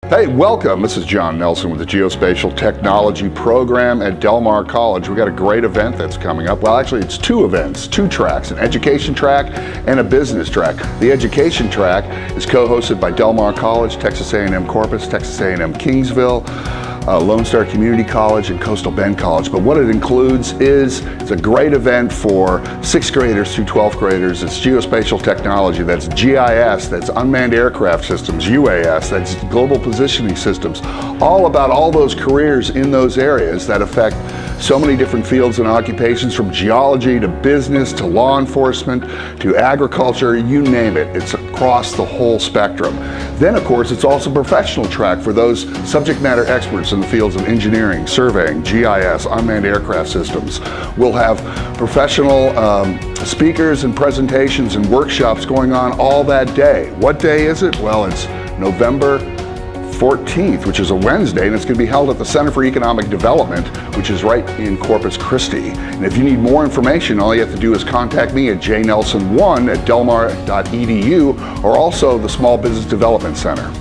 Hey, welcome. This is John Nelson with the Geospatial Technology Program at Del Mar College. We've got a great event that's coming up. Well, actually, it's two events, two tracks, an education track and a business track. The education track is co-hosted by Del Mar College, Texas A&M Corpus, Texas A&M Kingsville, Lone Star Community College, and Coastal Bend College. But what it includes is, it's a great event for 6th graders through 12th graders. It's geospatial technology, that's GIS, that's unmanned aircraft systems, UAS, that's global positioning systems, all about all those careers in those areas that affect so many different fields and occupations, from geology to business to law enforcement to agriculture, you name it. It's across the whole spectrum. Then, of course, it's also a professional track for those subject matter experts in the fields of engineering, surveying, GIS, unmanned aircraft systems. We'll have professional speakers and presentations and workshops going on all that day. What day is it? Well, it's November 14th, which is a Wednesday, and it's going to be held at the Center for Economic Development, which is right in Corpus Christi. And if you need more information, all you have to do is contact me at jnelson1@delmar.edu, or also the Small Business Development Center.